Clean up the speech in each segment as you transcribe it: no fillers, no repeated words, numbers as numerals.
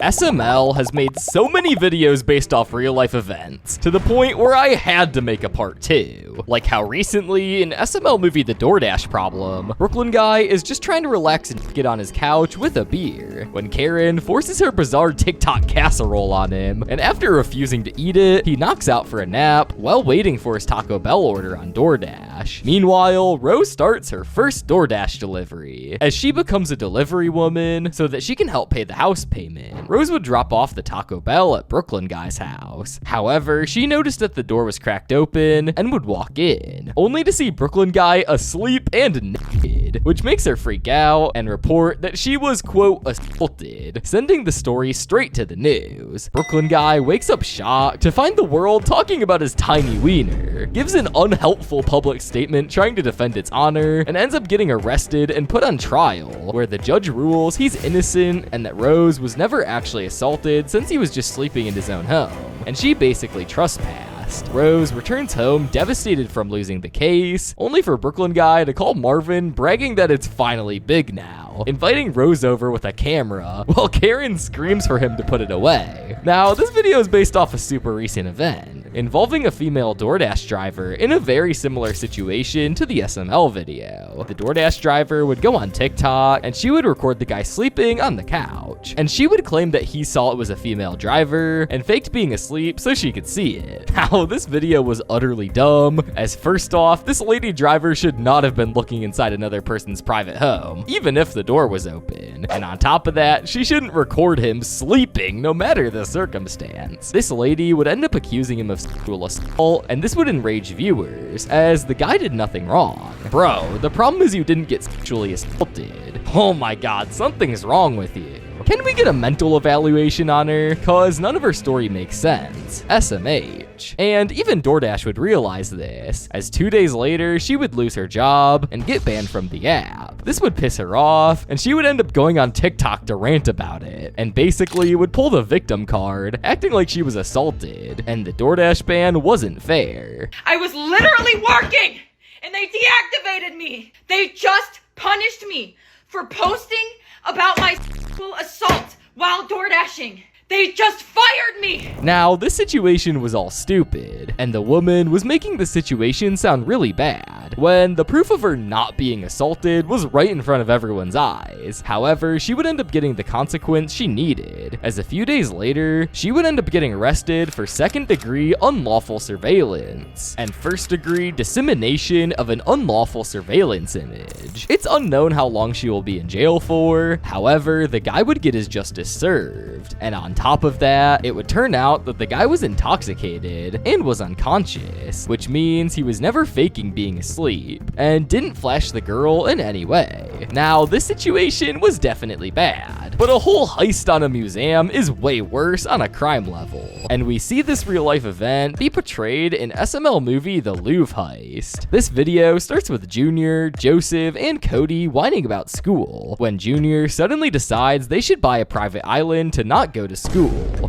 SML has made so many videos based off real life events, to the point where I had to make a part 2. Like how recently, in SML movie The DoorDash Problem, Brooklyn guy is just trying to relax and get on his couch with a beer, when Karen forces her bizarre TikTok casserole on him, and after refusing to eat it, he knocks out for a nap while waiting for his Taco Bell order on DoorDash. Meanwhile, Rose starts her first DoorDash delivery, as she becomes a delivery woman so that she can help pay the house payment. Rose would drop off the Taco Bell at Brooklyn guy's house. However, she noticed that the door was cracked open and would walk in, only to see Brooklyn guy asleep and naked, which makes her freak out and report that she was, quote, assaulted, sending the story straight to the news. Brooklyn guy wakes up shocked to find the world talking about his tiny wiener, gives an unhelpful public statement trying to defend its honor, and ends up getting arrested and put on trial, where the judge rules he's innocent and that Rose was never actually assaulted since he was just sleeping in his own home, and she basically trespassed. Rose returns home devastated from losing the case, only for Brooklyn guy to call Marvin bragging that it's finally big now, inviting Rose over with a camera, while Karen screams for him to put it away. Now, this video is based off a super recent event, involving a female DoorDash driver in a very similar situation to the SML video. The DoorDash driver would go on TikTok, and she would record the guy sleeping on the couch, and she would claim that he saw it was a female driver, and faked being asleep so she could see it. How this video was utterly dumb, as first off, this lady driver should not have been looking inside another person's private home, even if the door was open. And on top of that, she shouldn't record him sleeping no matter the circumstance. This lady would end up accusing him of sexual assault, and this would enrage viewers, as the guy did nothing wrong. Bro, the problem is you didn't get sexually assaulted. Oh my god, something's wrong with you. Can we get a mental evaluation on her? Cause none of her story makes sense. SMH. And even DoorDash would realize this, as 2 days later, she would lose her job and get banned from the app. This would piss her off, and she would end up going on TikTok to rant about it, and basically would pull the victim card, acting like she was assaulted, and the DoorDash ban wasn't fair. I was literally working, and they deactivated me. They just punished me for posting about my sexual assault while DoorDashing. They just fired me! Now, this situation was all stupid, and the woman was making the situation sound really bad, when the proof of her not being assaulted was right in front of everyone's eyes. However, she would end up getting the consequence she needed, as a few days later, she would end up getting arrested for second-degree unlawful surveillance, and first-degree dissemination of an unlawful surveillance image. It's unknown how long she will be in jail for, however, the guy would get his justice served, and on top of that, it would turn out that the guy was intoxicated and was unconscious, which means he was never faking being asleep and didn't flash the girl in any way. Now, this situation was definitely bad, but a whole heist on a museum is way worse on a crime level, and we see this real life event be portrayed in SML movie The Louvre Heist. This video starts with Junior, Joseph, and Cody whining about school, when Junior suddenly decides they should buy a private island to not go to school.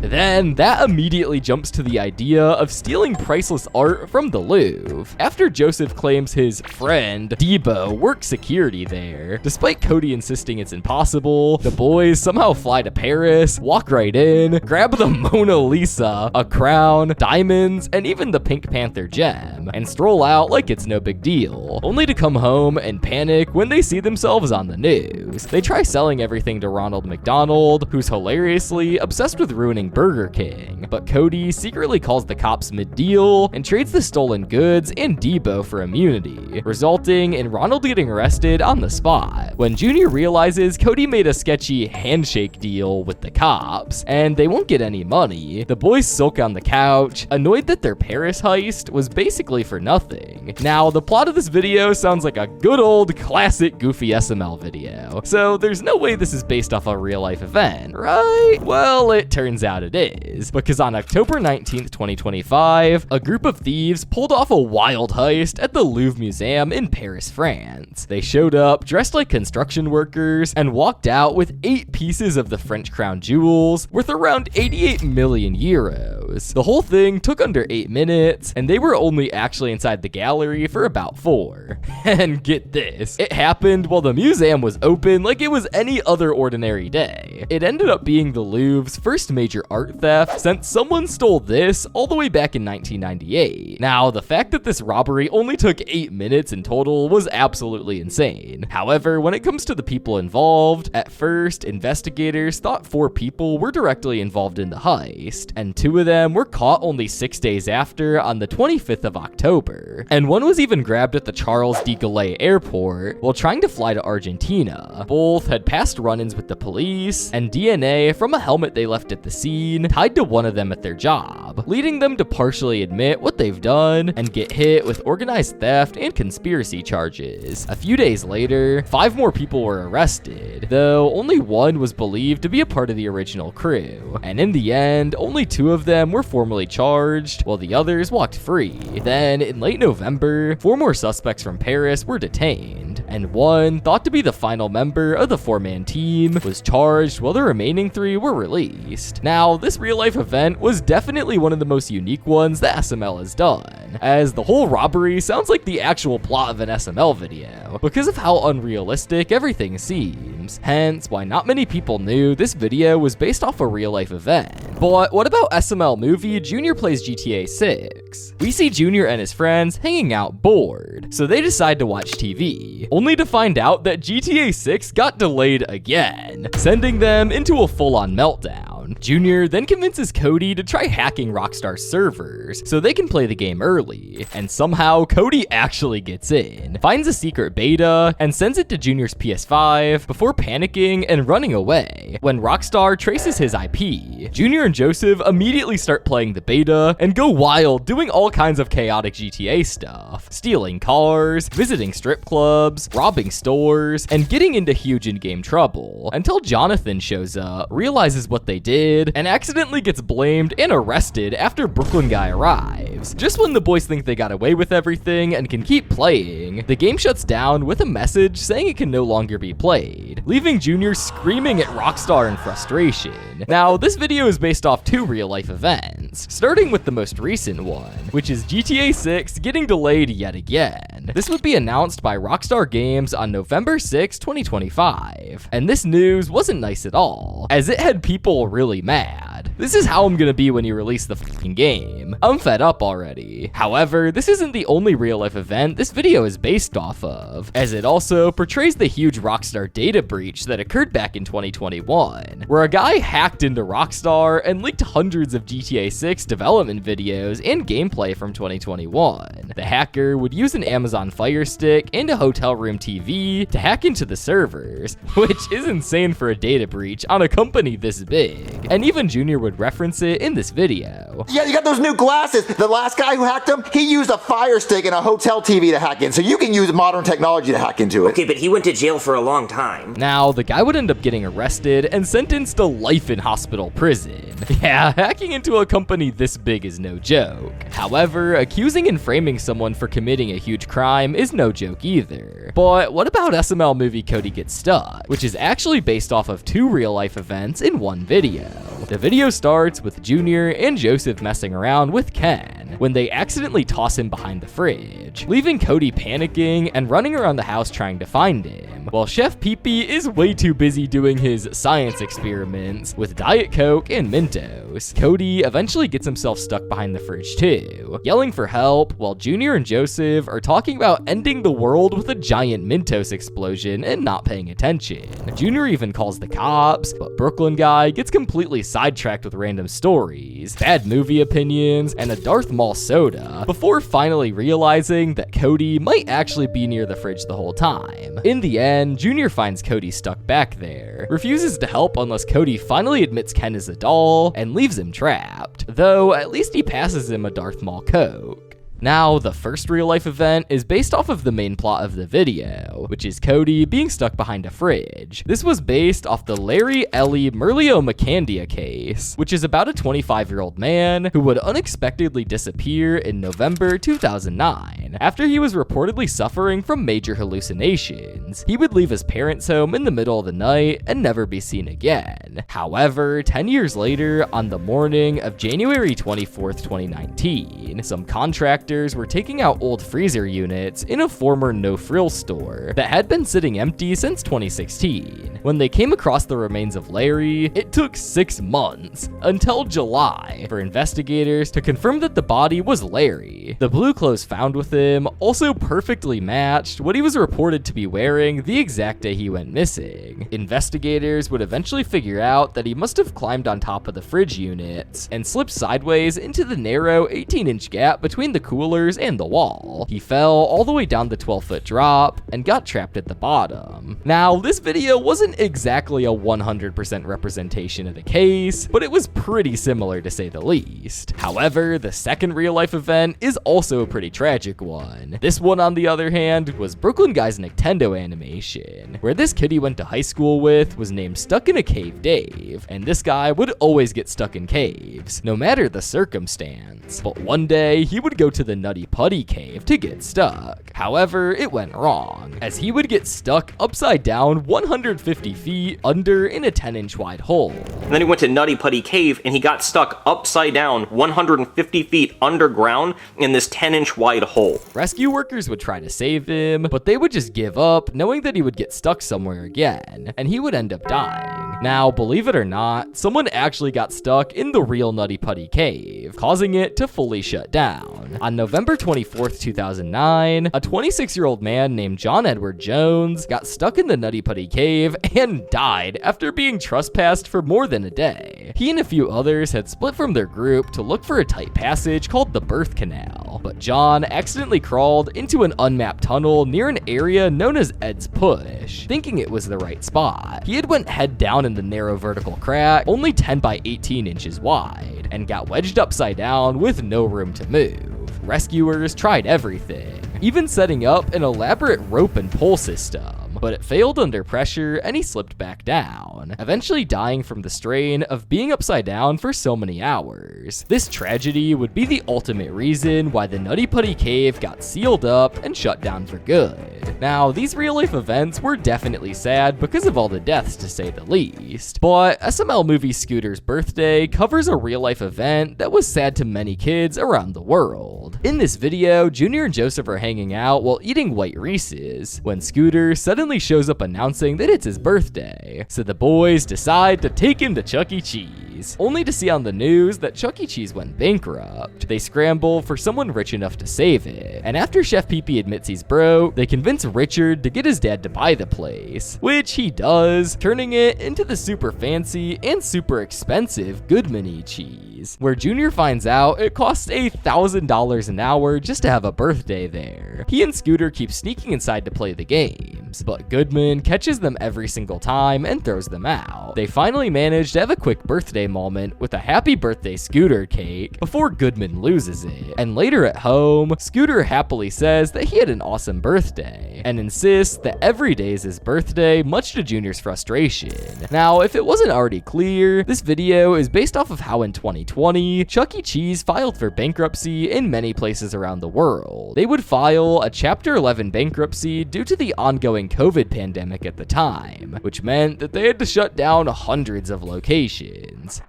Then that immediately jumps to the idea of stealing priceless art from the Louvre, after Joseph claims his friend Debo works security there. Despite Cody insisting it's impossible, the boys somehow fly to Paris, walk right in, grab the Mona Lisa, a crown, diamonds, and even the Pink Panther gem, and stroll out like it's no big deal, only to come home and panic when they see themselves on the news. They try selling everything to Ronald McDonald, who's hilariously obsessed with ruining Burger King, but Cody secretly calls the cops mid-deal and trades the stolen goods and Debo for immunity, resulting in Ronald getting arrested on the spot. When Junior realizes Cody made a sketchy handshake deal with the cops, and they won't get any money, the boys sulk on the couch, annoyed that their Paris heist was basically for nothing. Now, the plot of this video sounds like a good old classic goofy SML video, so there's no way this is based off a real-life event, right? Well, it turns out it is, because on October 19th, 2025, a group of thieves pulled off a wild heist at the Louvre Museum in Paris, France. They showed up dressed like construction workers and walked out with 8 pieces of the French crown jewels worth around 88 million euros. photos. The whole thing took under 8 minutes, and they were only actually inside the gallery for about 4. And get this, it happened while the museum was open like it was any other ordinary day. It ended up being the Louvre's first major art theft since someone stole this all the way back in 1998. Now, the fact that this robbery only took 8 minutes in total was absolutely insane. However, when it comes to the people involved, at first, investigators thought 4 people were directly involved in the heist, and 2 of them were caught only 6 days after on the 25th of October. And one was even grabbed at the Charles de Gaulle airport while trying to fly to Argentina. Both had past run-ins with the police, and DNA from a helmet they left at the scene tied to one of them at their job, leading them to partially admit what they've done and get hit with organized theft and conspiracy charges. A few days later, 5 more people were arrested, though only one was believed to be a part of the original crew. And in the end, only 2 of them were formally charged, while the others walked free. Then, in late November, 4 more suspects from Paris were detained, and one, thought to be the final member of the 4-man team, was charged while the remaining 3 were released. Now, this real-life event was definitely one of the most unique ones that SML has done, as the whole robbery sounds like the actual plot of an SML video, because of how unrealistic everything seems, hence why not many people knew this video was based off a real-life event. But what about SML movie Junior Plays GTA 6? We see Junior and his friends hanging out bored, so they decide to watch TV, only to find out that GTA 6 got delayed again, sending them into a full-on meltdown. Junior then convinces Cody to try hacking Rockstar's servers so they can play the game early, and somehow Cody actually gets in, finds a secret beta, and sends it to Junior's PS5 before panicking and running away. When Rockstar traces his IP, Junior and Joseph immediately start playing the beta and go wild doing all kinds of chaotic GTA stuff, stealing cars, visiting strip clubs, robbing stores, and getting into huge in-game trouble, until Jonathan shows up, realizes what they did, and accidentally gets blamed and arrested after Brooklyn Guy arrives. Just when the boys think they got away with everything and can keep playing, the game shuts down with a message saying it can no longer be played, leaving Junior screaming at Rockstar in frustration. Now, this video is based off 2 real-life events, starting with the most recent one, which is GTA 6 getting delayed yet again. This would be announced by Rockstar Games on November 6, 2025, and this news wasn't nice at all, as it had people really mad. This is how I'm gonna be when you release the fucking game. I'm fed up already. However, this isn't the only real-life event this video is based off of, as it also portrays the huge Rockstar data breach that occurred back in 2021, where a guy hacked into Rockstar and leaked hundreds of GTA 6 development videos and gameplay from 2021. The hacker would use an Amazon Fire Stick and a hotel room TV to hack into the servers, which is insane for a data breach on a company this big, and even Junior would reference it in this video. Yeah, you got those new glasses. The last guy who hacked them, he used a Fire Stick and a hotel TV to hack in, so you can use modern technology to hack into it. Okay, but he went to jail for a long time. Now, the guy would end up getting arrested and sentenced to life in hospital prison. Yeah, hacking into a company this big is no joke. However, accusing and framing someone for committing a huge crime is no joke either. But what about SML movie Cody Gets Stuck, which is actually based off of 2 real-life events in one video. The video starts with Junior and Joseph messing around with Ken when they accidentally toss him behind the fridge, leaving Cody panicking and running around the house trying to find him, while Chef Pee-Pee is way too busy doing his science experiments with Diet Coke and Mentos. Cody eventually gets himself stuck behind the fridge too, yelling for help, while Junior and Joseph are talking about ending the world with a giant Mentos explosion and not paying attention. Junior even calls the cops, but Brooklyn Guy gets completely sidetracked with random stories, bad movie opinions, and a Darth Maul soda, before finally realizing that Cody might actually be near the fridge the whole time. In the end, Junior finds Cody stuck back there, refuses to help unless Cody finally admits Ken is a doll, and leaves him trapped, though at least he passes him a Darth Maul Coke. Now, the first real-life event is based off of the main plot of the video, which is Cody being stuck behind a fridge. This was based off the Larry Ellie Merlio McCandia case, which is about a 25-year-old man who would unexpectedly disappear in November 2009 after he was reportedly suffering from major hallucinations. He would leave his parents' home in the middle of the night and never be seen again. However, 10 years later, on the morning of January 24th, 2019, some contractors were taking out old freezer units in a former no-frill store that had been sitting empty since 2016. When they came across the remains of Larry, it took 6 months, until July, for investigators to confirm that the body was Larry. The blue clothes found with him also perfectly matched what he was reported to be wearing the exact day he went missing. Investigators would eventually figure out that he must have climbed on top of the fridge units and slipped sideways into the narrow 18-inch gap between the coolers and the wall. He fell all the way down the 12-foot drop and got trapped at the bottom. Now, this video wasn't exactly a 100% representation of the case, but it was pretty similar to say the least. However, the second real-life event is also a pretty tragic one. This one, on the other hand, was Brooklyn Guy's Nintendo animation, where this kid he went to high school with was named Stuck in a Cave Dave, and this guy would always get stuck in caves, no matter the circumstance. But one day, he would go to the Nutty Putty Cave to get stuck. However, it went wrong, as he would get stuck upside down 150 feet under in a 10-inch wide hole. And then he went to Nutty Putty Cave and he got stuck upside down 150 feet underground in this 10-inch wide hole. Rescue workers would try to save him, but they would just give up, knowing that he would get stuck somewhere again, and he would end up dying. Now, believe it or not, someone actually got stuck in the real Nutty Putty Cave, causing it to fully shut down. On November 24th, 2009, a 26-year-old man named John Edward Jones got stuck in the Nutty Putty Cave and died after being trespassed for more than a day. He and a few others had split from their group to look for a tight passage called the Birth Canal, but John accidentally crawled into an unmapped tunnel near an area known as Ed's Push, thinking it was the right spot. He had went head down in the narrow vertical crack, only 10 by 18 inches wide, and got wedged upside down with no room to move. Rescuers tried everything, even setting up an elaborate rope and pole system, but it failed under pressure and he slipped back down, eventually dying from the strain of being upside down for so many hours. This tragedy would be the ultimate reason why the Nutty Putty Cave got sealed up and shut down for good. Now, these real-life events were definitely sad because of all the deaths, to say the least, but SML movie Scooter's Birthday covers a real-life event that was sad to many kids around the world. In this video, Junior and Joseph are hanging out while eating white Reese's when Scooter suddenly shows up announcing that it's his birthday, so the boys decide to take him to Chuck E. Cheese, only to see on the news that Chuck E. Cheese went bankrupt. They scramble for someone rich enough to save it, and after Chef Pee-Pee admits he's broke, they convince Richard to get his dad to buy the place, which he does, turning it into the super fancy and super expensive Goodman E. Cheese, where Junior finds out it costs $1,000 an hour just to have a birthday there. He and Scooter keep sneaking inside to play the games, but Goodman catches them every single time and throws them out. They finally manage to have a quick birthday moment with a happy birthday Scooter cake before Goodman loses it. And later at home, Scooter happily says that he had an awesome birthday and insists that every day is his birthday, much to Junior's frustration. Now, if it wasn't already clear, this video is based off of how in 2020, Chuck E. Cheese filed for bankruptcy in many places around the world. They would file a Chapter 11 bankruptcy due to the ongoing COVID pandemic at the time, which meant that they had to shut down hundreds of locations.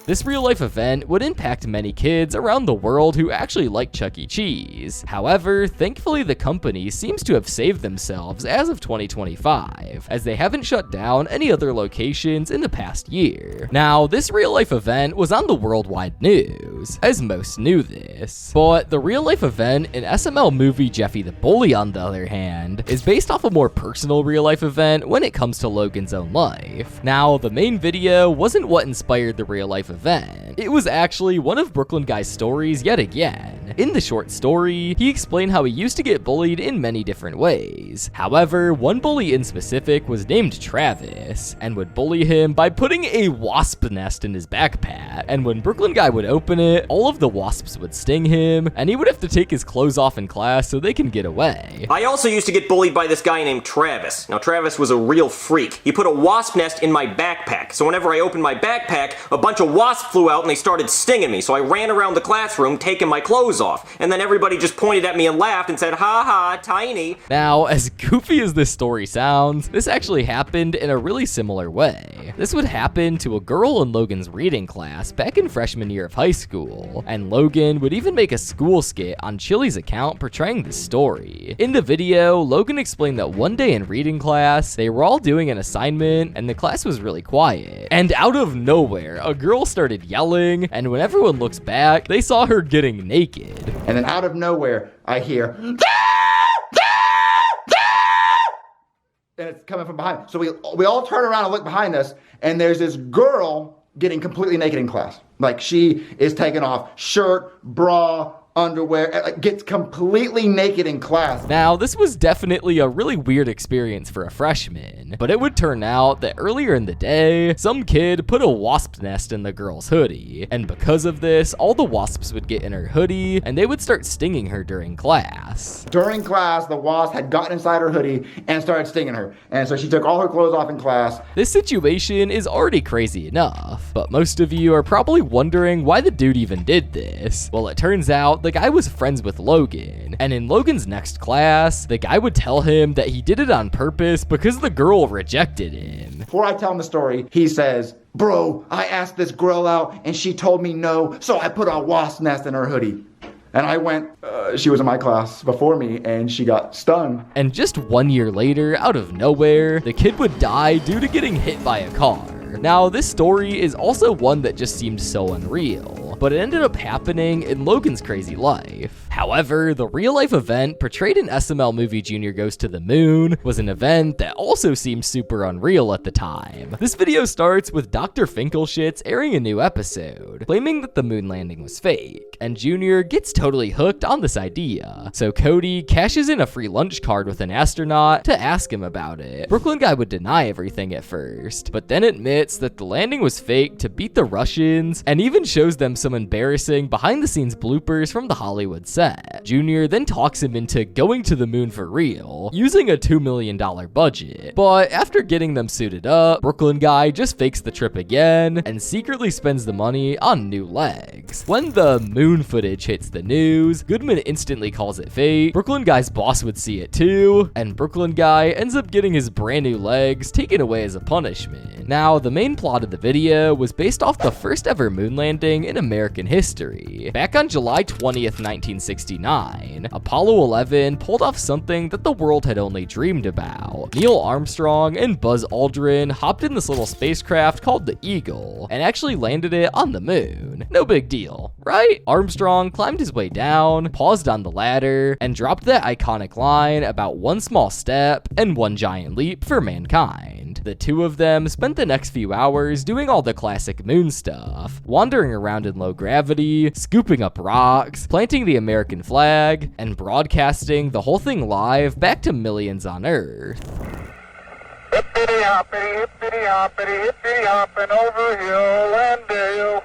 This real-life event would impact many kids around the world who actually like Chuck E. Cheese. However, thankfully the company seems to have saved themselves as of 2025, as they haven't shut down any other locations in the past year. Now, this real-life event was on the worldwide news, as most knew this. But the real-life event in SML movie Jeffy the Bully, on the other hand, is based off a more personal real-life event when it comes to Logan's own life. Now, the main video wasn't what inspired the real-life event, event. It was actually one of Brooklyn Guy's stories yet again. In the short story, he explained how he used to get bullied in many different ways. However, one bully in specific was named Travis, and would bully him by putting a wasp nest in his backpack, and when Brooklyn Guy would open it, all of the wasps would sting him, and he would have to take his clothes off in class so they can get away. I also used to get bullied by this guy named Travis. Now, Travis was a real freak. He put a wasp nest in my backpack, so whenever I opened my backpack, a bunch of wasps flew out and they started stinging me, so I ran around the classroom taking my clothes off, and then everybody just pointed at me and laughed and said, "Ha ha, tiny." Now, as goofy as this story sounds, this actually happened in a really similar way. This would happen to a girl in Logan's reading class back in freshman year of high school, and Logan would even make a school skit on Chili's account portraying this story. In the video, Logan explained that one day in reading class, they were all doing an assignment, and the class was really quiet. And out of nowhere, a girl started yelling, and when everyone looks back, they saw her getting naked. And then out of nowhere, I hear, and it's coming from behind. So we all turn around and look behind us, and there's this girl getting completely naked in class. Like, she is taking off shirt, bra, underwear, like, gets completely naked in class. Now, this was definitely a really weird experience for a freshman, but it would turn out that earlier in the day, some kid put a wasp nest in the girl's hoodie, and because of this, all the wasps would get in her hoodie, and they would start stinging her during class. During class, the wasp had gotten inside her hoodie and started stinging her, and so she took all her clothes off in class. This situation is already crazy enough, but most of you are probably wondering why the dude even did this. Well, it turns out the guy was friends with Logan, and in Logan's next class, the guy would tell him that he did it on purpose because the girl rejected him. Before I tell him the story, he says, "Bro, I asked this girl out and she told me no, so I put a wasp nest in her hoodie." And I went, she was in my class before me and she got stung. And just 1 year later, out of nowhere, the kid would die due to getting hit by a car. Now, this story is also one that just seemed so unreal, but it ended up happening in Logan's crazy life. However, the real-life event portrayed in SML movie Junior Goes to the Moon was an event that also seemed super unreal at the time. This video starts with Dr. Finkelshitz airing a new episode, claiming that the moon landing was fake, and Junior gets totally hooked on this idea. So Cody cashes in a free lunch card with an astronaut to ask him about it. Brooklyn Guy would deny everything at first, but then admits that the landing was fake to beat the Russians, and even shows them some embarrassing behind-the-scenes bloopers from the Hollywood set. Junior then talks him into going to the moon for real, using a $2 million budget. But after getting them suited up, Brooklyn Guy just fakes the trip again, and secretly spends the money on new legs. When the moon footage hits the news, Goodman instantly calls it fake, Brooklyn Guy's boss would see it too, and Brooklyn Guy ends up getting his brand new legs taken away as a punishment. Now, the main plot of the video was based off the first ever moon landing in American history. Back on July 20th, 1969, Apollo 11 pulled off something that the world had only dreamed about. Neil Armstrong and Buzz Aldrin hopped in this little spacecraft called the Eagle and actually landed it on the moon. No big deal, right? Armstrong climbed his way down, paused on the ladder, and dropped that iconic line about one small step and one giant leap for mankind. The two of them spent the next few hours doing all the classic moon stuff, wandering around in low gravity, scooping up rocks, planting the American flag, and broadcasting the whole thing live back to millions on Earth. Hippity hoppity, hippity hoppity, hippity hopping over hill and dale.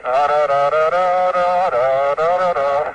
Da da da da da da da da da.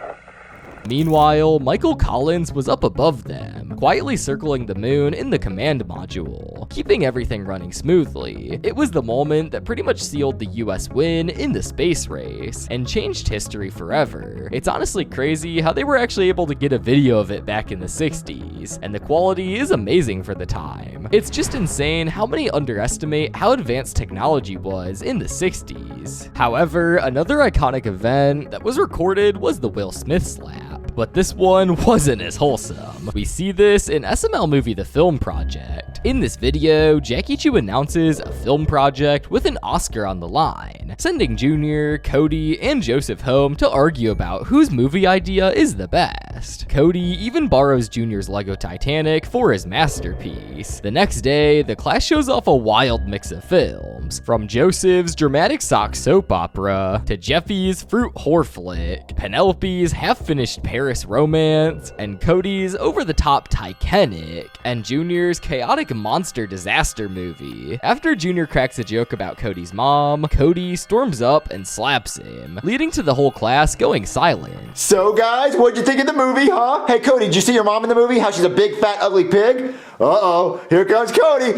Meanwhile, Michael Collins was up above them, quietly circling the moon in the command module, keeping everything running smoothly. It was the moment that pretty much sealed the US win in the space race, and changed history forever. It's honestly crazy how they were actually able to get a video of it back in the 60s, and the quality is amazing for the time. It's just insane how many underestimate how advanced technology was in the 60s. However, another iconic event that was recorded was the Will Smith slap. But this one wasn't as wholesome. We see this in SML movie The Film Project. In this video, Jackie Chu announces a film project with an Oscar on the line, sending Junior, Cody, and Joseph home to argue about whose movie idea is the best. Cody even borrows Junior's Lego Titanic for his masterpiece. The next day, the class shows off a wild mix of films, from Joseph's dramatic sock soap opera to Jeffy's fruit horror flick, Penelope's half-finished Paris romance, and Cody's over-the-top Titanic, and Junior's chaotic monster disaster movie. After Junior cracks a joke about Cody's mom, Cody storms up and slaps him, leading to the whole class going silent. So guys, what'd you think of the movie, huh? Hey Cody, did you see your mom in the movie? How she's a big fat ugly pig? Uh-oh, here comes Cody.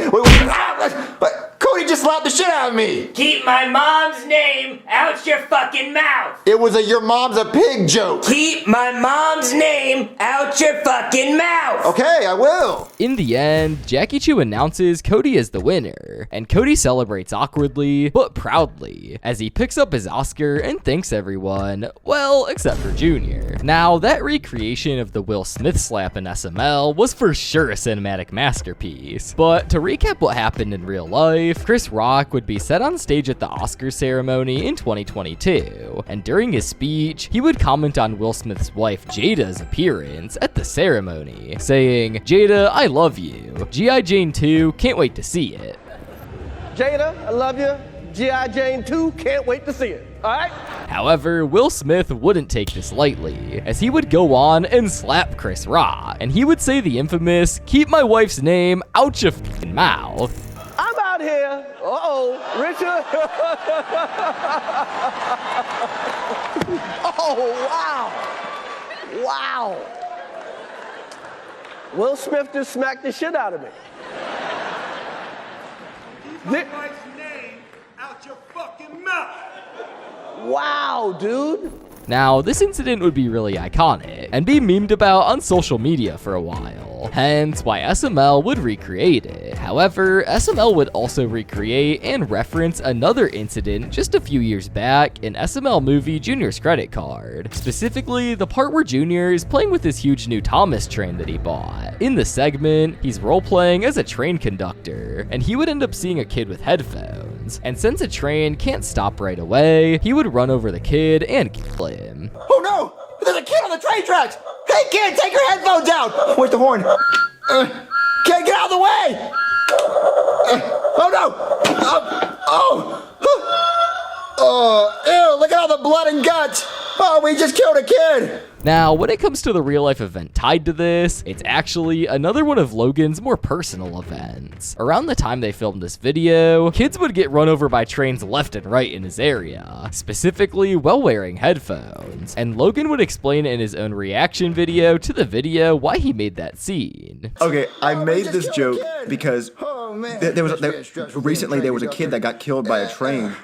But Cody just slapped the shit out of me. Keep my mom's name out your fucking mouth. It was a your mom's a pig joke. Keep my mom's name out your fucking mouth. Okay, I will. In the end, Jackie Chu announces Cody as the winner, and Cody celebrates awkwardly, but proudly, as he picks up his Oscar and thanks everyone, well, except for Junior. Now, that recreation of the Will Smith slap in SML was for sure a cinematic masterpiece, but to recap what happened in real life, Chris Rock would be set on stage at the Oscar ceremony in 2022, and during his speech, he would comment on Will Smith's wife Jada's appearance at the ceremony, saying, "Jada, I love you. G.I. Jane 2, can't wait to see it." Jada, I love you. G.I. Jane 2, can't wait to see it. All right? However, Will Smith wouldn't take this lightly, as he would go on and slap Chris Rock, and he would say the infamous, "Keep my wife's name out your f***ing mouth." I'm out here. Uh-oh, Richard. Oh, wow. Wow. Will Smith just smacked the shit out of me. Keep my wife's name out your fucking mouth. Wow, dude. Now, this incident would be really iconic, and be memed about on social media for a while, hence why SML would recreate it. However, SML would also recreate and reference another incident just a few years back in SML movie Junior's Credit Card, specifically the part where Junior is playing with his huge new Thomas train that he bought. In the segment, he's role-playing as a train conductor, and he would end up seeing a kid with headphones, and since a train can't stop right away, he would run over the kid and kill him. Oh no! There's a kid on the train tracks! Hey kid, take your headphones out! Where's the horn? Kid, get out of the way! Oh no! Ew, look at all the blood and guts! Oh, we just killed a kid! Now, when it comes to the real-life event tied to this, it's actually another one of Logan's more personal events. Around the time they filmed this video, kids would get run over by trains left and right in his area, specifically while wearing headphones, and Logan would explain in his own reaction video to the video why he made that scene. Okay, I made this joke because recently there was a kid that got killed by a train.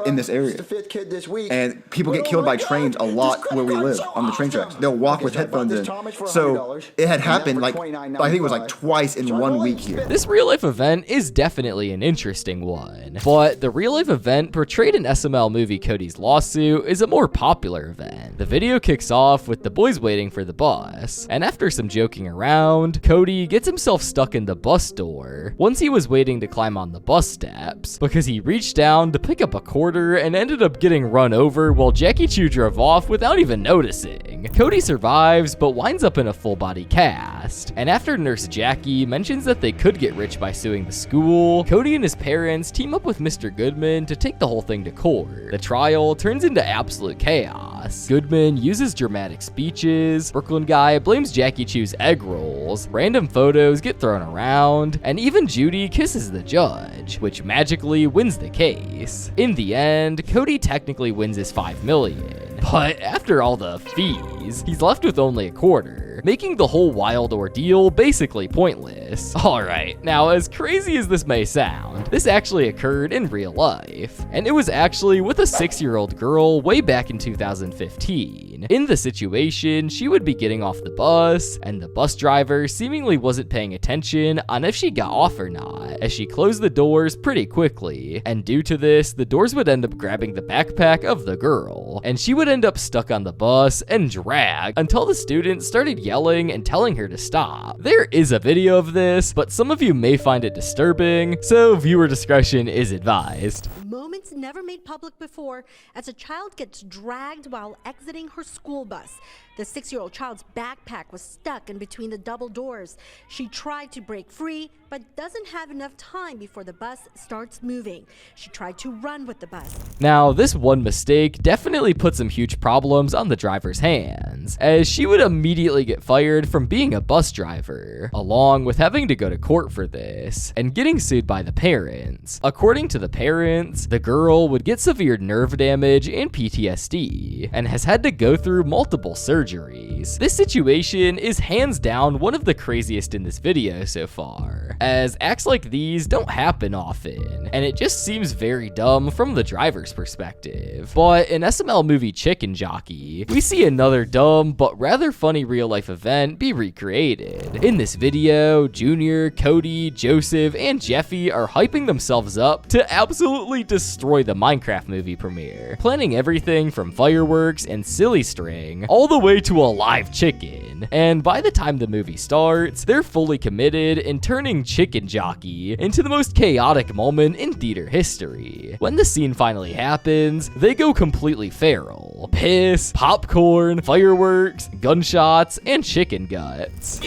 In this area, the 5th kid this week. And people get killed by trains a lot where we live on the train tracks. They'll walk with headphones in. So it had happened like I think it was like twice in 1 week here. This real life event is definitely an interesting one, but the real life event portrayed in SML movie Cody's lawsuit is a more popular event. The video kicks off with the boys waiting for the bus, and after some joking around, Cody gets himself stuck in the bus door once he was waiting to climb on the bus steps because he reached down to pick up a quarter and ended up getting run over while Jackie Chu drove off without even noticing. Cody survives but winds up in a full body cast, and after Nurse Jackie mentions that they could get rich by suing the school, Cody and his parents team up with Mr. Goodman to take the whole thing to court. The trial turns into absolute chaos. Goodman uses dramatic speeches, Brooklyn guy blames Jackie Chu's egg rolls, random photos get thrown around, and even Judy kisses the judge, which magically wins the case. In the end, Cody technically wins his $5 million, but after all the fees, he's left with only a quarter, making the whole wild ordeal basically pointless. Alright, now as crazy as this may sound, this actually occurred in real life, and it was actually with a 6-year-old girl way back in 2015. In the situation, she would be getting off the bus, and the bus driver seemingly wasn't paying attention on if she got off or not, as she closed the doors pretty quickly, and due to this, the doors would end up grabbing the backpack of the girl, and she would end up stuck on the bus and dragged until the students started yelling and telling her to stop. There is a video of this, but some of you may find it disturbing, so viewer discretion is advised. The moment points never made public before as a child gets dragged while exiting her school bus. The 6-year-old child's backpack was stuck in between the double doors. She tried to break free, but doesn't have enough time before the bus starts moving. She tried to run with the bus. Now, this one mistake definitely put some huge problems on the driver's hands, as she would immediately get fired from being a bus driver, along with having to go to court for this, and getting sued by the parents. According to the parents, the girl would get severe nerve damage and PTSD, and has had to go through multiple surgeries. This situation is hands down one of the craziest in this video so far, as acts like these don't happen often, and it just seems very dumb from the driver's perspective. But in SML movie Chicken Jockey, we see another dumb but rather funny real life event be recreated. In this video, Junior, Cody, Joseph, and Jeffy are hyping themselves up to absolutely destroy the Minecraft movie premiere, planning everything from fireworks and silly string all the way to a live chicken. And by the time the movie starts, they're fully committed in turning Chicken Jockey into the most chaotic moment in theater history. When the scene finally happens, they go completely feral. Piss, popcorn, fireworks, gunshots, and chicken guts.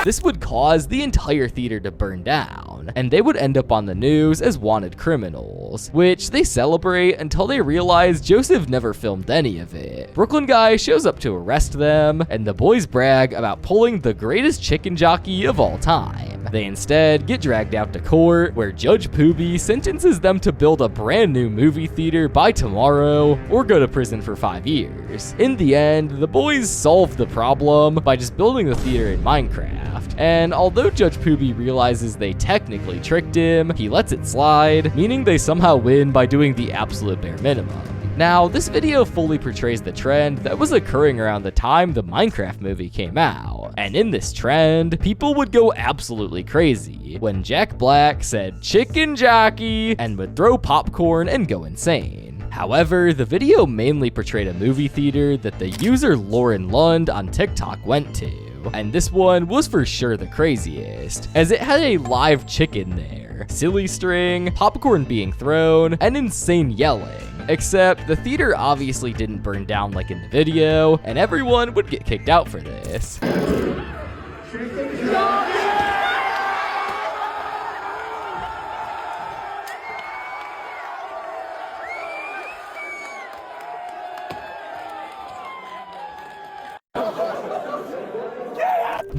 This would cause the entire theater to burn down, and they would end up on the news as wanted criminals, which they celebrate until they realize Joseph never filmed any of it. Brooklyn guy shows up to arrest them, and the boys brag about pulling the greatest chicken jockey of all time. They instead get dragged out to court, where Judge Poobie sentences them to build a brand new movie theater by tomorrow, or go to prison for 5 years. In the end, the boys solve the problem by just building the theater in Minecraft. And although Judge Poobie realizes they technically tricked him, he lets it slide, meaning they somehow win by doing the absolute bare minimum. Now, this video fully portrays the trend that was occurring around the time the Minecraft movie came out. And in this trend, people would go absolutely crazy when Jack Black said "Chicken Jockey" and would throw popcorn and go insane. However, the video mainly portrayed a movie theater that the user Lauren Lund on TikTok went to. And this one was for sure the craziest, as it had a live chicken there, silly string, popcorn being thrown, and insane yelling. Except the theater obviously didn't burn down like in the video, and everyone would get kicked out for this.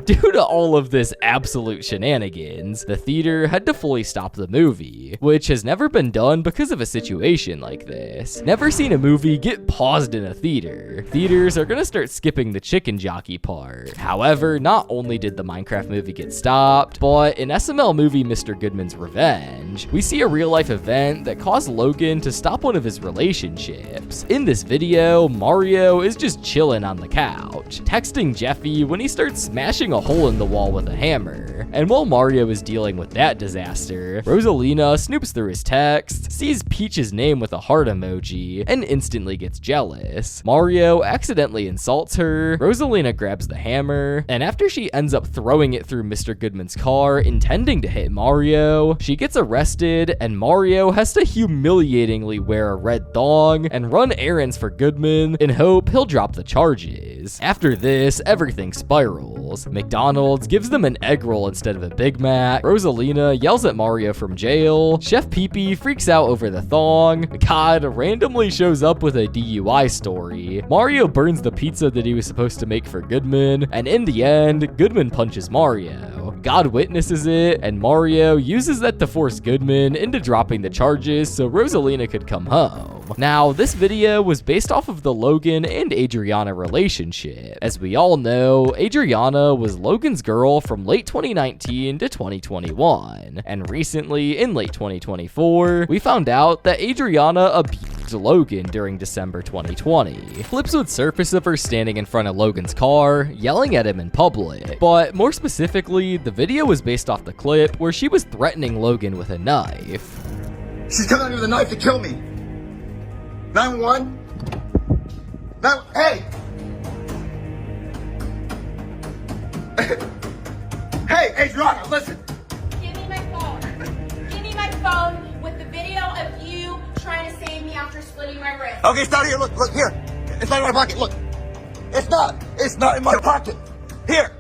Due to all of this absolute shenanigans, the theater had to fully stop the movie, which has never been done because of a situation like this. Never seen a movie get paused in a theater. Theaters are gonna start skipping the chicken jockey part. However, not only did the Minecraft movie get stopped, but in SML movie Mr. Goodman's Revenge, we see a real life event that caused Logan to stop one of his relationships. In this video, Mario is just chilling on the couch, texting Jeffy when he starts smashing a hole in the wall with a hammer. And while Mario is dealing with that disaster, Rosalina snoops through his text, sees Peach's name with a heart emoji, and instantly gets jealous. Mario accidentally insults her, Rosalina grabs the hammer, and after she ends up throwing it through Mr. Goodman's car, intending to hit Mario, she gets arrested, and Mario has to humiliatingly wear a red thong and run errands for Goodman in hope he'll drop the charges. After this, everything spirals. McDonald's gives them an egg roll instead of a Big Mac. Rosalina yells at Mario from jail. Chef Pee-Pee freaks out over the thong. God randomly shows up with a DUI story. Mario burns the pizza that he was supposed to make for Goodman. And in the end, Goodman punches Mario. God witnesses it, and Mario uses that to force Goodman into dropping the charges so Rosalina could come home. Now, this video was based off of the Logan and Adriana relationship. As we all know, Adriana was Logan's girl from late 2019 to 2021. And recently, in late 2024, we found out that Adriana abused Logan during December 2020. Clips would surface of her standing in front of Logan's car, yelling at him in public. But more specifically, the video was based off the clip where she was threatening Logan with a knife. She's coming out with a knife to kill me. 911? Now, hey! Hey, Adriana, listen! Give me my phone. Give me my phone with the video of you trying to save me after splitting my wrist. Okay, it's not here. Look, here. It's not in my pocket. Look. It's not in my pocket. Here.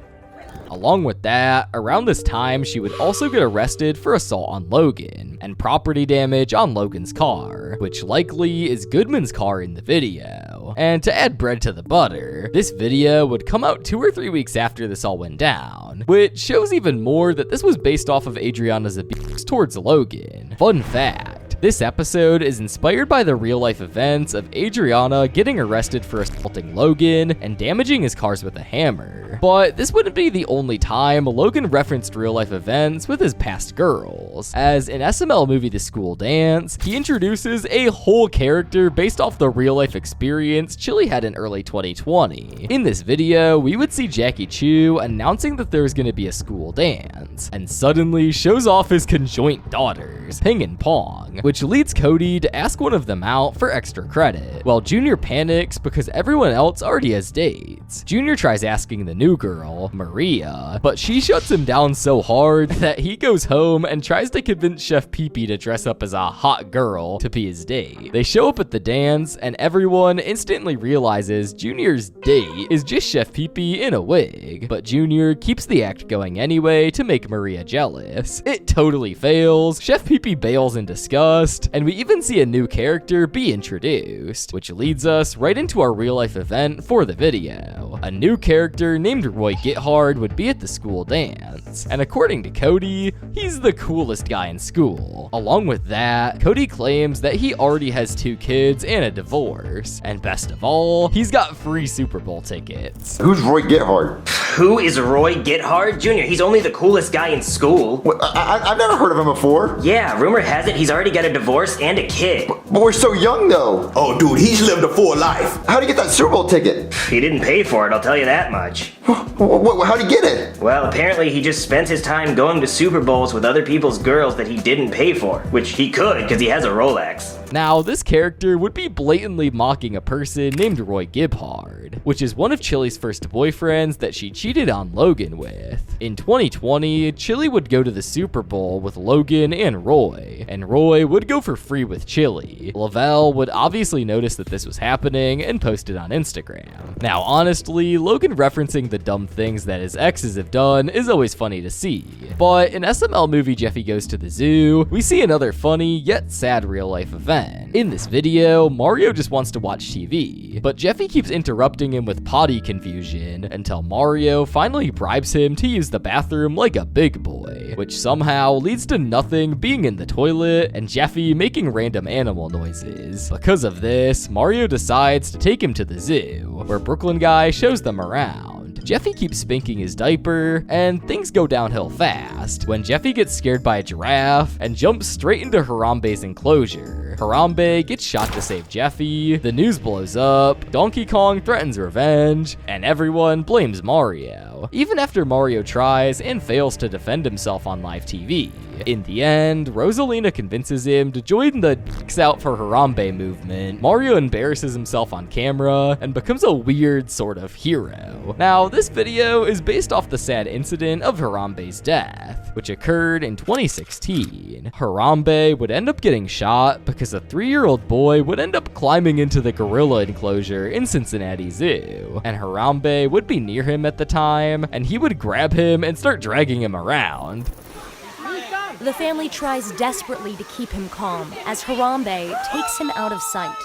Along with that, around this time, she would also get arrested for assault on Logan and property damage on Logan's car, which likely is Goodman's car in the video. And to add bread to the butter, this video would come out 2 or 3 weeks after this all went down, which shows even more that this was based off of Adriana's abuse towards Logan. Fun fact. This episode is inspired by the real-life events of Adriana getting arrested for assaulting Logan and damaging his cars with a hammer. But this wouldn't be the only time Logan referenced real-life events with his past girls, as in SML movie The School Dance, he introduces a whole character based off the real-life experience Chili had in early 2020. In this video, we would see Jackie Chu announcing that there's gonna be a school dance, and suddenly shows off his conjoint daughters, Ping and Pong, which leads Cody to ask one of them out for extra credit, while Junior panics because everyone else already has dates. Junior tries asking the new girl, Maria, but she shuts him down so hard that he goes home and tries to convince Chef Pee-Pee to dress up as a hot girl to be his date. They show up at the dance, and everyone instantly realizes Junior's date is just Chef Pee-Pee in a wig, but Junior keeps the act going anyway to make Maria jealous. It totally fails, Chef Pee-Pee bails in disgust, and we even see a new character be introduced, which leads us right into our real-life event for the video. A new character named Roy Githard would be at the school dance, and according to Cody, he's the coolest guy in school. Along with that, Cody claims that he already has 2 kids and a divorce, and best of all, he's got free Super Bowl tickets. Who's Roy Githard? Who is Roy Githard Jr.? He's only the coolest guy in school. I've never heard of him before. Yeah, rumor has it he's already got a divorce and a kid. But we're so young, though. Oh, dude, he's lived a full life. How'd he get that Super Bowl ticket? He didn't pay for it, I'll tell you that much. How'd he get it? Well, apparently he just spends his time going to Super Bowls with other people's girls that he didn't pay for, which he could because he has a Rolex. Now, this character would be blatantly mocking a person named Roy Githard, which is one of Chili's first boyfriends that she cheated on Logan with. In 2020, Chili would go to the Super Bowl with Logan and Roy would go for free with Chili. Lavelle would obviously notice that this was happening and post it on Instagram. Now, honestly, Logan referencing the dumb things that his exes have done is always funny to see. But in SML movie Jeffy Goes to the Zoo, we see another funny yet sad real-life event. In this video, Mario just wants to watch TV, but Jeffy keeps interrupting him with potty confusion until Mario finally bribes him to use the bathroom like a big boy, which somehow leads to nothing being in the toilet and Jeffy making random animal noises. Because of this, Mario decides to take him to the zoo, where Brooklyn Guy shows them around. Jeffy keeps spanking his diaper, and things go downhill fast when Jeffy gets scared by a giraffe and jumps straight into Harambe's enclosure. Harambe gets shot to save Jeffy, the news blows up, Donkey Kong threatens revenge, and everyone blames Mario, even after Mario tries and fails to defend himself on live TV. In the end, Rosalina convinces him to join the Dicks Out for Harambe movement. Mario embarrasses himself on camera and becomes a weird sort of hero. Now, this video is based off the sad incident of Harambe's death, which occurred in 2016. Harambe would end up getting shot because a 3-year-old boy would end up climbing into the gorilla enclosure in Cincinnati Zoo, and Harambe would be near him at the time, and he would grab him and start dragging him around. The family tries desperately to keep him calm as Harambe takes him out of sight.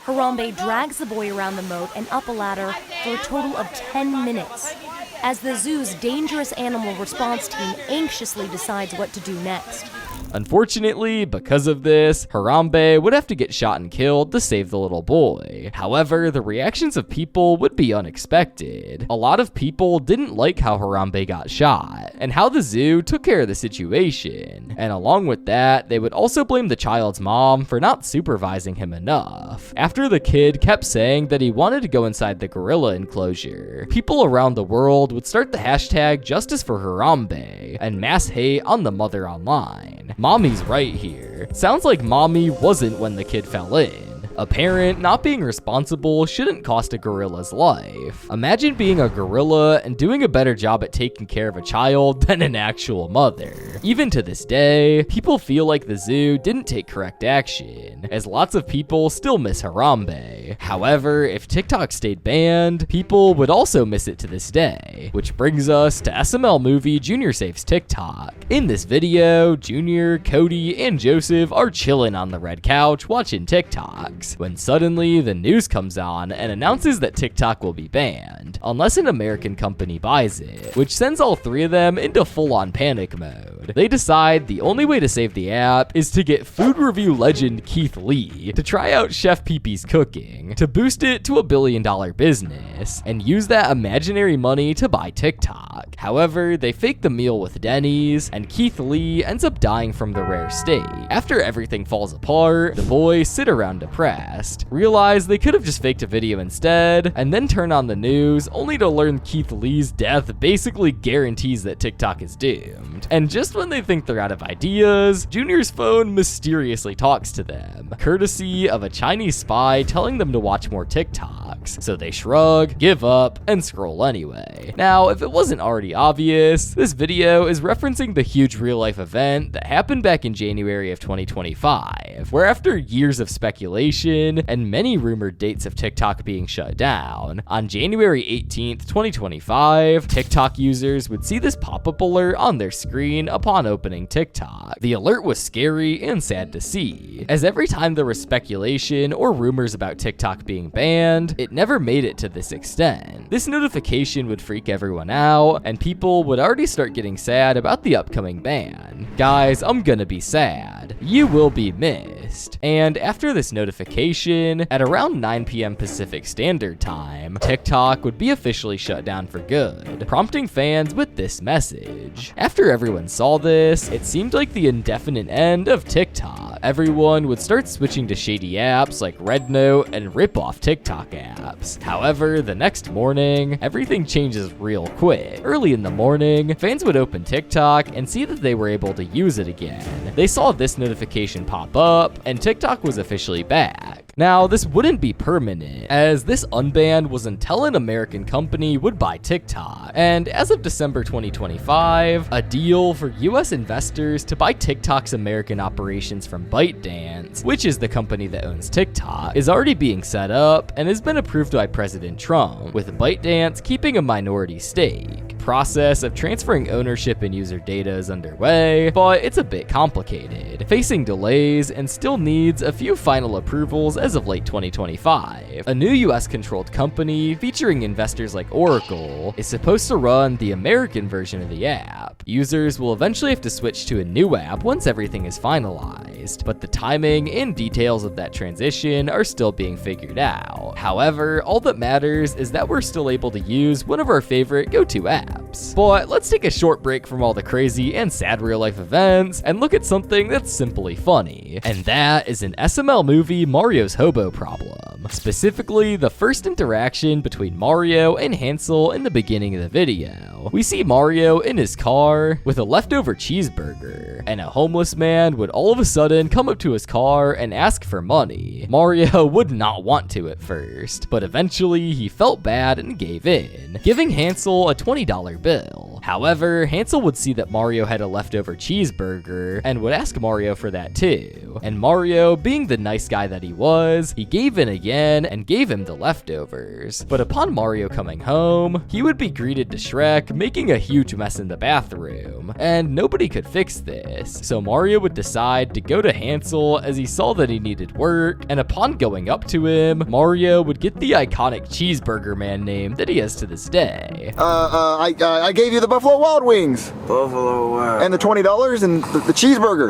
Harambe drags the boy around the moat and up a ladder for a total of 10 minutes, as the zoo's dangerous animal response team anxiously decides what to do next. Unfortunately, because of this, Harambe would have to get shot and killed to save the little boy. However, the reactions of people would be unexpected. A lot of people didn't like how Harambe got shot, and how the zoo took care of the situation. And along with that, they would also blame the child's mom for not supervising him enough. After the kid kept saying that he wanted to go inside the gorilla enclosure, people around the world would start the hashtag Justice for Harambe and mass hate on the mother online. Mommy's right here. Sounds like mommy wasn't when the kid fell in. A parent not being responsible shouldn't cost a gorilla's life. Imagine being a gorilla and doing a better job at taking care of a child than an actual mother. Even to this day, people feel like the zoo didn't take correct action, as lots of people still miss Harambe. However, if TikTok stayed banned, people would also miss it to this day. Which brings us to SML movie Junior Saves TikTok. In this video, Junior, Cody, and Joseph are chilling on the red couch watching TikToks, when suddenly the news comes on and announces that TikTok will be banned, unless an American company buys it, which sends all three of them into full-on panic mode. They decide the only way to save the app is to get food review legend Keith Lee to try out Chef Pee-Pee's cooking, to boost it to $1 billion business, and use that imaginary money to buy TikTok. However, they fake the meal with Denny's, and Keith Lee ends up dying from the rare state. After everything falls apart, the boys sit around depressed, realize they could have just faked a video instead, and then turn on the news only to learn Keith Lee's death basically guarantees that TikTok is doomed. And just when they think they're out of ideas, Junior's phone mysteriously talks to them, courtesy of a Chinese spy telling them to watch more TikToks. So they shrug, give up, and scroll anyway. Now, if it wasn't already obvious, this video is referencing the huge real-life event that happened back in January of 2025, where after years of speculation and many rumored dates of TikTok being shut down, on January 18th, 2025, TikTok users would see this pop-up alert on their screen upon opening TikTok. The alert was scary and sad to see, as every time there was speculation or rumors about TikTok being banned, it never made it to this extent. This notification would freak everyone out, and people would already start getting sad about the upcoming ban. Guys, I'm gonna be sad. You will be missed. And after this notification, at around 9 p.m. Pacific Standard Time, TikTok would be officially shut down for good, prompting fans with this message. After everyone saw this, it seemed like the indefinite end of TikTok. Everyone would start switching to shady apps like RedNote and rip-off TikTok apps. However, the next morning, everything changes real quick. Early in the morning, fans would open TikTok and see that they were able to use it again. They saw this notification pop up, and TikTok was officially back. Now, this wouldn't be permanent, as this unban was until an American company would buy TikTok. And as of December 2025, a deal for US investors to buy TikTok's American operations from ByteDance, which is the company that owns TikTok, is already being set up and has been approved by President Trump, with ByteDance keeping a minority stake. Process of transferring ownership and user data is underway, but it's a bit complicated, facing delays and still needs a few final approvals as of late 2025. A new US-controlled company featuring investors like Oracle is supposed to run the American version of the app. Users will eventually have to switch to a new app once everything is finalized, but the timing and details of that transition are still being figured out. However, all that matters is that we're still able to use one of our favorite go-to apps. But let's take a short break from all the crazy and sad real-life events and look at something that's simply funny. And that is an SML movie, Mario's Hobo Problem. Specifically, the first interaction between Mario and Hansel in the beginning of the video. We see Mario in his car with a leftover cheeseburger, and a homeless man would all of a sudden come up to his car and ask for money. Mario would not want to at first, but eventually he felt bad and gave in, giving Hansel a $20 bill. However, Hansel would see that Mario had a leftover cheeseburger and would ask Mario for that too. And Mario, being the nice guy that he was, he gave in again and gave him the leftovers. But upon Mario coming home, he would be greeted to Shrek making a huge mess in the bathroom, and nobody could fix this. So Mario would decide to go to Hansel as he saw that he needed work, and upon going up to him, Mario would get the iconic Cheeseburger Man name that he has to this day. I gave you the Buffalo Wild Wings. Buffalo Wild. And the $20 and the cheeseburger.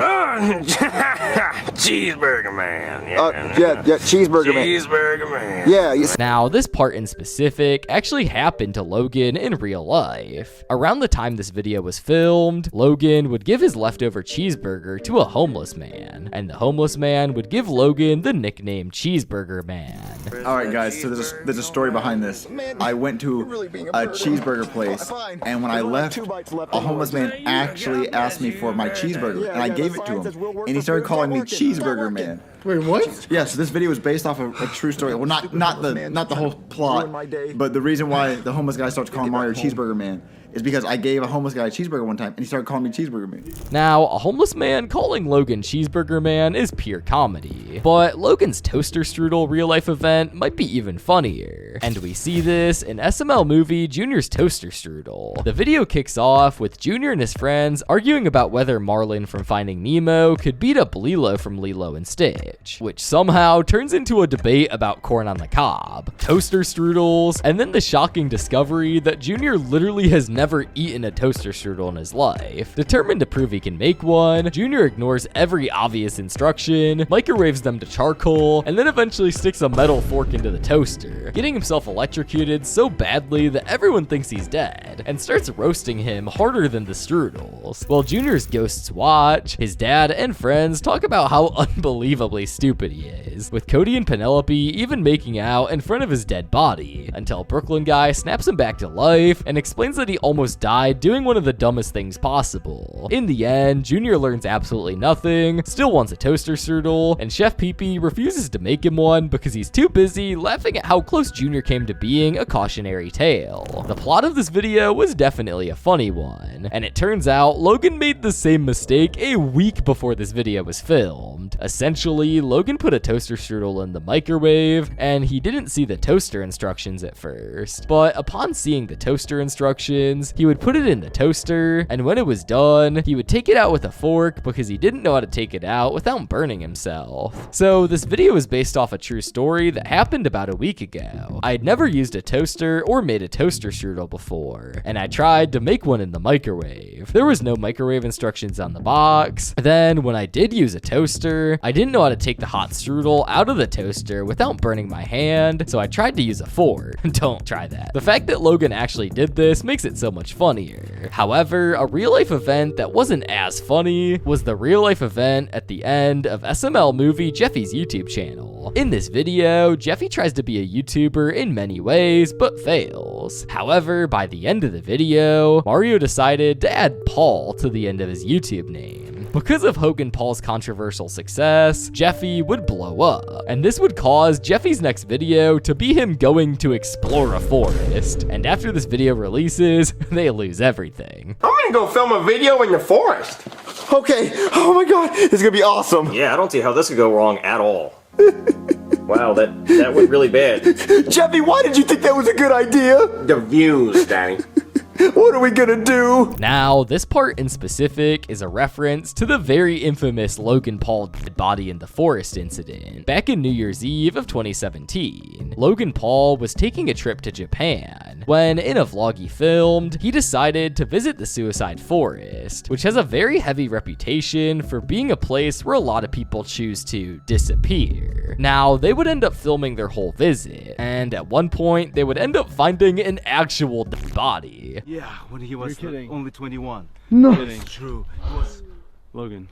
Cheeseburger Man. Yeah, Cheeseburger Man. Cheeseburger Man. Yeah. Now, this part in specific actually happened to Logan in real life. Around the time this video was filmed, Logan would give his leftover cheeseburger to a homeless man, and the homeless man would give Logan the nickname Cheeseburger Man. Alright guys, so there's a story behind this. I went to a cheeseburger place, and when I left, a homeless man actually asked me for my cheeseburger, and I gave it to him, and he started calling me Cheeseburger Man. Wait, what? Yeah, so this video is based off of a true story. Well, not the whole plot, but the reason why the homeless guy starts calling Mario Cheeseburger Man is because I gave a homeless guy a cheeseburger one time, and he started calling me Cheeseburger Man. Now, a homeless man calling Logan Cheeseburger Man is pure comedy, but Logan's toaster strudel real-life event might be even funnier. And we see this in SML movie Junior's Toaster Strudel. The video kicks off with Junior and his friends arguing about whether Marlin from Finding Nemo could beat up Lilo from Lilo and Stitch, which somehow turns into a debate about corn on the cob, toaster strudels, and then the shocking discovery that Junior literally has never eaten a toaster strudel in his life. Determined to prove he can make one, Junior ignores every obvious instruction, microwaves them to charcoal, and then eventually sticks a metal fork into the toaster, getting himself electrocuted so badly that everyone thinks he's dead, and starts roasting him harder than the strudels. While Junior's ghosts watch, his dad and friends talk about how unbelievably stupid he is, with Cody and Penelope even making out in front of his dead body, until Brooklyn guy snaps him back to life and explains that he almost died doing one of the dumbest things possible. In the end, Junior learns absolutely nothing, still wants a toaster strudel, and Chef Pee-Pee refuses to make him one because he's too busy laughing at how close Junior came to being a cautionary tale. The plot of this video was definitely a funny one, and it turns out Logan made the same mistake a week before this video was filmed. Essentially, Logan put a toaster strudel in the microwave, and he didn't see the toaster instructions at first, but upon seeing the toaster instructions, he would put it in the toaster, and when it was done, he would take it out with a fork because he didn't know how to take it out without burning himself. So this video is based off a true story that happened about a week ago. I had never used a toaster or made a toaster strudel before, and I tried to make one in the microwave. There was no microwave instructions on the box. Then when I did use a toaster, I didn't know how to take the hot strudel out of the toaster without burning my hand, so I tried to use a fork. Don't try that. The fact that Logan actually did this makes it so much funnier. However, a real-life event that wasn't as funny was the real-life event at the end of SML movie Jeffy's YouTube channel. In this video, Jeffy tries to be a YouTuber in many ways, but fails. However, by the end of the video, Mario decided to add Paul to the end of his YouTube name. Because of Logan Paul's controversial success, Jeffy would blow up, and this would cause Jeffy's next video to be him going to explore a forest. And after this video releases, they lose everything. I'm gonna go film a video in the forest. Okay, oh my god, this is gonna be awesome. Yeah, I don't see how this could go wrong at all. Wow, that went really bad. Jeffy, why did you think that was a good idea? The views, Danny. What are we gonna do? Now, this part in specific is a reference to the very infamous Logan Paul dead body in the forest incident. Back in New Year's Eve of 2017, Logan Paul was taking a trip to Japan when, in a vlog he filmed, he decided to visit the suicide forest, which has a very heavy reputation for being a place where a lot of people choose to disappear. Now, they would end up filming their whole visit, and at one point, they would end up finding an actual dead body. Yeah, when he was only 21. No. Kidding. True. It was Logan.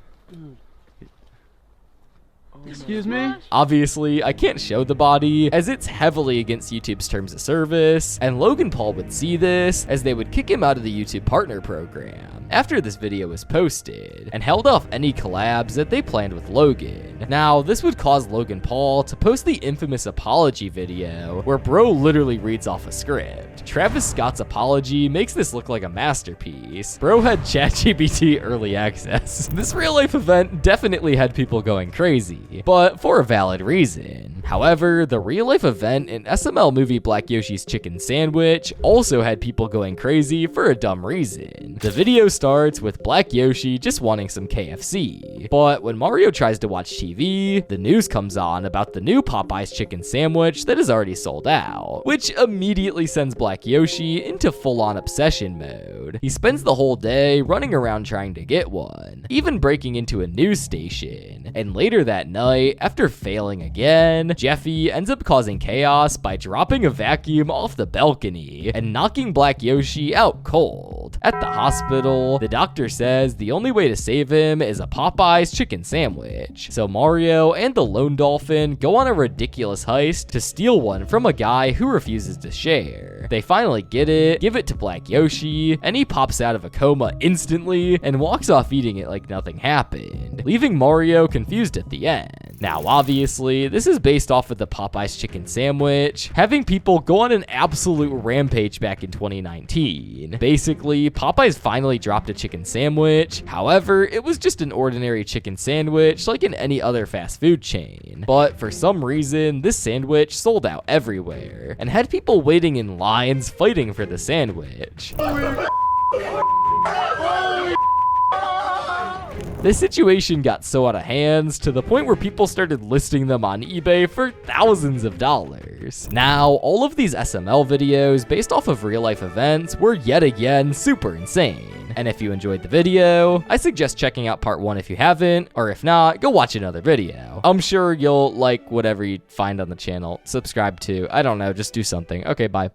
Excuse me? Obviously, I can't show the body as it's heavily against YouTube's terms of service, and Logan Paul would see this as they would kick him out of the YouTube partner program after this video was posted, and held off any collabs that they planned with Logan. Now, this would cause Logan Paul to post the infamous apology video where bro literally reads off a script. Travis Scott's apology makes this look like a masterpiece. Bro had ChatGPT early access. This real life event definitely had people going crazy, but for a valid reason. However, the real life event in SML movie Black Yoshi's Chicken Sandwich also had people going crazy for a dumb reason. The video starts with Black Yoshi just wanting some KFC, but when Mario tries to watch TV, the news comes on about the new Popeyes chicken sandwich that is already sold out, which immediately sends Black Yoshi into full-on obsession mode. He spends the whole day running around trying to get one, even breaking into a news station, and later that night, after failing again, Jeffy ends up causing chaos by dropping a vacuum off the balcony and knocking Black Yoshi out cold. At the hospital, the doctor says the only way to save him is a Popeyes chicken sandwich. So Mario and the lone dolphin go on a ridiculous heist to steal one from a guy who refuses to share. They finally get it, give it to Black Yoshi, and he pops out of a coma instantly and walks off eating it like nothing happened, leaving Mario confused at the end. Now, obviously, this is based off of the Popeyes chicken sandwich, having people go on an absolute rampage back in 2019. Basically, Popeyes finally dropped a chicken sandwich. However, it was just an ordinary chicken sandwich like in any other fast food chain. But for some reason, this sandwich sold out everywhere and had people waiting in lines fighting for the sandwich. This situation got so out of hands to the point where people started listing them on eBay for thousands of dollars. Now, all of these SML videos based off of real life events were yet again super insane. And if you enjoyed the video, I suggest checking out part 1 if you haven't, or if not, go watch another video. I'm sure you'll like whatever you find on the channel, subscribe to, I don't know, just do something. Okay, bye.